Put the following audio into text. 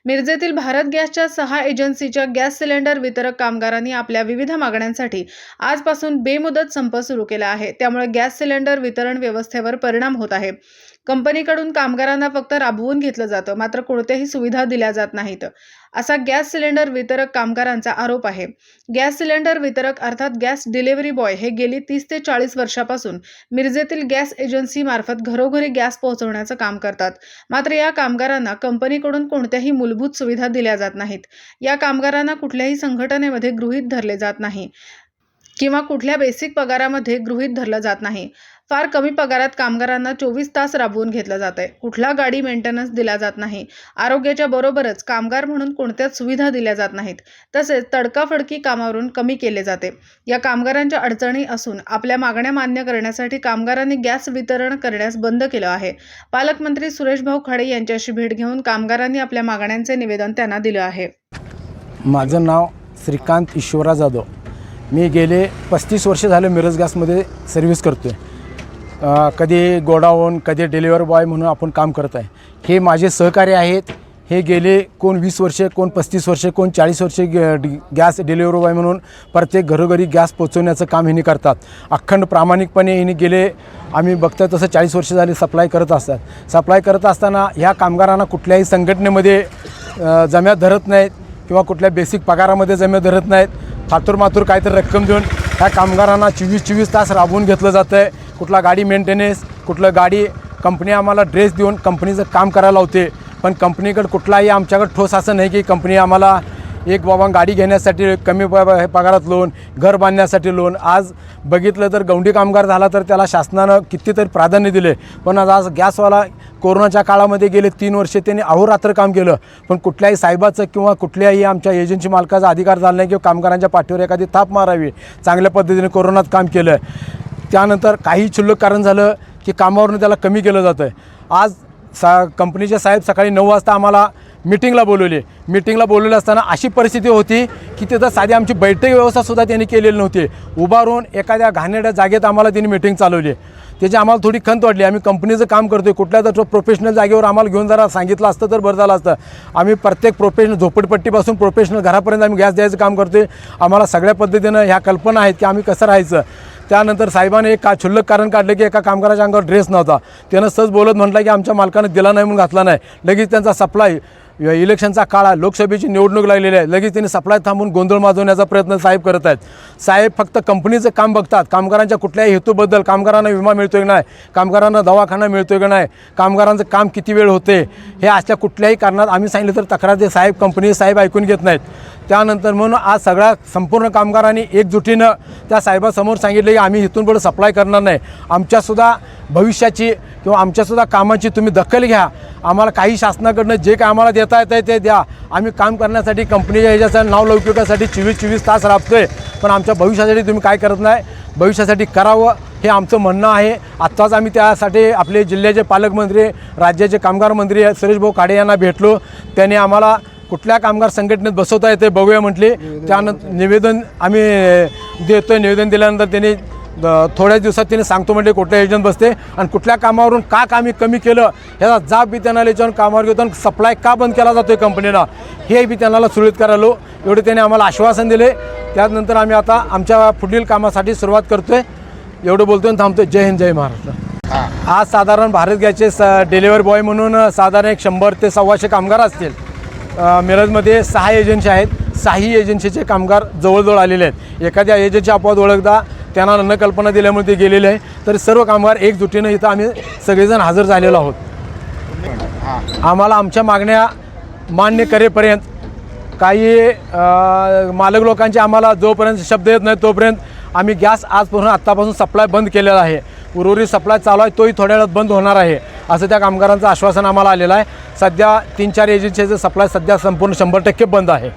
मिरजेतील भारत गॅसच्या 6 एजन्सीच्या गॅस सिलेंडर वितरक कामगारांनी आपल्या विविध मागण्यांसाठी आजपासून बेमुदत संप सुरू केला आहे। त्यामुळे गॅस सिलेंडर वितरण व्यवस्थेवर परिणाम होत आहे। कंपनीकडून कामगारांना फक्त राबवून घेतलं जातं, मात्र कोणत्याही सुविधा दिल्या जात नाहीत, असा गॅस सिलेंडर वितरक कामगारांचा आरोप आहे। गॅस सिलेंडर वितरक अर्थात गॅस डिलिव्हरी बॉय हे गेली 30 ते 40 वर्षापासून मिरजेतील गॅस एजन्सी मार्फत घरोघरी गॅस पोहोचवण्याचं काम करतात। मात्र या कामगारांना कंपनीकडून कोणत्याही मूलभूत सुविधा दिल्या जात नाहीत। या कामगारांना कुठल्याही संघटनेमध्ये गृहीत धरले जात नाही किंवा कुठल्या बेसिक पगारामध्ये गृहीत धरलं जात नाही। फार कमी पगारात कामगारांना 24 तास राबवून घेतलं जातंय। कुठला गाडी मेंटेनन्स दिला जात नाही। आरोग्याच्या बरोबरच कामगार म्हणून कोणत्याच सुविधा दिल्या जात नाहीत। तसेच तडकाफडकी कामावरून कमी केले जाते। या कामगारांच्या अडचणी असून आपल्या मागण्या मान्य करण्यासाठी कामगारांनी गॅस वितरण करण्यास बंद केलं आहे। पालकमंत्री सुरेशभाऊ खाडे यांच्याशी भेट घेऊन कामगारांनी आपल्या मागण्यांचे निवेदन त्यांना दिलं आहे। माझं नाव श्रीकांत ईश्वरा जाधव। मी गेले 35 वर्ष झाले मिरज गॅसमध्ये सर्व्हिस करतोय। कधी गोडाऊन, कधी डिलिव्हरी बॉय म्हणून आपण काम करत आहे। हे माझे सहकारी आहेत। हे गेले कोण 20 वर्षे, कोण 35 वर्षे, कोण 40 वर्षे गॅस डिलिव्हरी बॉय म्हणून प्रत्येक घरोघरी गॅस पोचवण्याचं काम हिने करतात। अखंड प्रामाणिकपणे हिने गेले आम्ही बघतोय तसं 40 वर्ष झाली सप्लाय करत असतात। सप्लाय करत असताना ह्या कामगारांना कुठल्याही संघटनेमध्ये जम्यात धरत नाहीत किंवा कुठल्या बेसिक पगारामध्ये जम्यात धरत नाहीत। फातूर काहीतरी रक्कम देऊन ह्या कामगारांना 24 तास राबवून घेतलं जातं आहे। कुठला गाडी मेंटेनन्स, कुठलं गाडी कंपनी आम्हाला ड्रेस देऊन कंपनीचं काम करायला लावते, पण कंपनीकडे कुठलाही आमच्याकडे ठोस असं नाही की कंपनी आम्हाला एक बाबा गाडी घेण्यासाठी कमी पगारात लोन, घर बांधण्यासाठी लोन। आज बघितलं तर गौंडी कामगार झाला तर त्याला शासनानं कितीतरी प्राधान्य दिले, पण आज गॅसवाला कोरोनाच्या काळामध्ये गेले 3 वर्षे त्यांनी अहोरात्र काम केलं, पण कुठल्याही साहेबाचं किंवा कुठल्याही आमच्या एजन्सी मालकाचा अधिकार झाला नाही की कामगारांच्या पाठीवर एखादी थाप मारावी। चांगल्या पद्धतीने कोरोनात काम केलं। त्यानंतर काही क्षुल्लक कारण झालं की कामावरून त्याला कमी केलं जातं आहे। आज कंपनीचे साहेब सकाळी 9 वाजता आम्हाला मीटिंगला बोलवले असताना अशी परिस्थिती होती की तिथं साधी आमची बैठक व्यवस्थासुद्धा त्यांनी केलेली नव्हती। उभारून एखाद्या घाणेरड्या जागेत आम्हाला त्यांनी मीटिंग चालवली। त्याची आम्हाला थोडी खंत वाटली। आम्ही कंपनीचं काम करतोय, कुठल्या तर प्रोफेशनल जागेवर आम्हाला घेऊन जरा सांगितलं असतं तर बरं झालं असतं। आम्ही प्रत्येक प्रोफेशनल झोपडपट्टीपासून प्रोफेशनल घरापर्यंत आम्ही गॅस द्यायचं काम करतोय। आम्हाला सगळ्या पद्धतीनं ह्या कल्पना आहेत की आम्ही कसं राहायचं। त्यानंतर साहेबांनी एक क्षुल्लक कारण काढलं की एका कामगाराच्या अंगावर ड्रेस नव्हता। त्यानं सहज बोलत म्हटलं की आमच्या मालकानं दिला नाही म्हणून घातला नाही। लगेच त्यांचा सप्लाय, इलेक्शनचा काळ आहे, लोकसभेची निवडणूक लागलेली आहे, लगेच त्यांनी सप्लाय थांबून गोंधळ माजवण्याचा प्रयत्न साहेब करत आहेत। साहेब फक्त कंपनीचं काम बघतात, कामगारांच्या कुठल्याही हेतूबद्दल, कामगारांना विमा मिळतोय की नाही, कामगारांना दवाखाना मिळतोय की नाही, कामगारांचं काम किती वेळ होते, हे असल्या कुठल्याही कारणात आम्ही सांगितलं तर तक्रार दे साहेब, कंपनी साहेब ऐकून घेत नाहीत। त्यानंतर म्हणून आज सगळ्या संपूर्ण कामगारांनी एकजुटीनं त्या साहेबासमोर सांगितलं की आम्ही इथून पुढे सप्लाय करणार नाही। आमच्यासुद्धा भविष्याची किंवा आमच्यासुद्धा कामाची तुम्ही दखल घ्या। आम्हाला काही शासनाकडनं जे काय आम्हाला देता येतं ते द्या। आम्ही काम करण्यासाठी कंपनीच्या ह्याच्यासाठी नावलौकिकासाठी 24 तास राबतोय, पण आमच्या भविष्यासाठी तुम्ही काय करत नाही। भविष्यासाठी करावं हे आमचं म्हणणं आहे। आत्ताच आम्ही त्यासाठी आपले जिल्ह्याचे पालकमंत्री, राज्याचे कामगार मंत्री सुरेशभाऊ खाडे यांना भेटलो। त्यांनी आम्हाला कुठल्या कामगार संघटनेत बसवता येते बघूया म्हटले। त्यानंतर निवेदन आम्ही देतोय। निवेदन दिल्यानंतर त्यांनी थोड्याच दिवसात त्यांनी सांगतो म्हणजे कुठल्या एजंट बसते आणि कुठल्या कामावरून का कामी कमी केलं ह्याचा जाब बी त्यांना याच्यावर कामावर घेतो आणि सप्लाय का बंद केला जातो आहे कंपनीला हे बी त्यांना सुरळीत करायलो एवढे त्यांनी आम्हाला आश्वासन दिले। त्यानंतर आम्ही आता आमच्या पुढील कामासाठी सुरुवात करतोय। एवढं बोलतोय आणि थांबतोय। जय हिंद, जय महाराष्ट्र। आज साधारण भारत गॅसचे डिलिव्हरी बॉय म्हणून साधारण 100 ते 125 कामगार असतील। मिरजमध्ये 6 एजन्सी आहेत। 6ही एजन्सीचे कामगार जवळजवळ आलेले आहेत। एखाद्या एजन्सी अपवाद ओळखता त्यांना न कल्पना दिल्यामुळे ते गेलेले आहे, तर सर्व कामगार एकजुटीनं इथं आम्ही सगळेजण हजर झालेलो आहोत। आम्हाला आमच्या मागण्या मान्य करेपर्यंत काही मालक लोकांचे आम्हाला जोपर्यंत शब्द येत नाही तोपर्यंत आम्ही गॅस आत्तापासून सप्लाय बंद केलेला आहे। उर्वरित सप्लाय चालू आहे, तोही थोड्या वेळात बंद होणार आहे असं त्या कामगारांचं आश्वासन आम्हाला आलेलं आहे। सध्या 3-4 एजन्सीचं सप्लाय सध्या संपूर्ण 100% बंद आहे।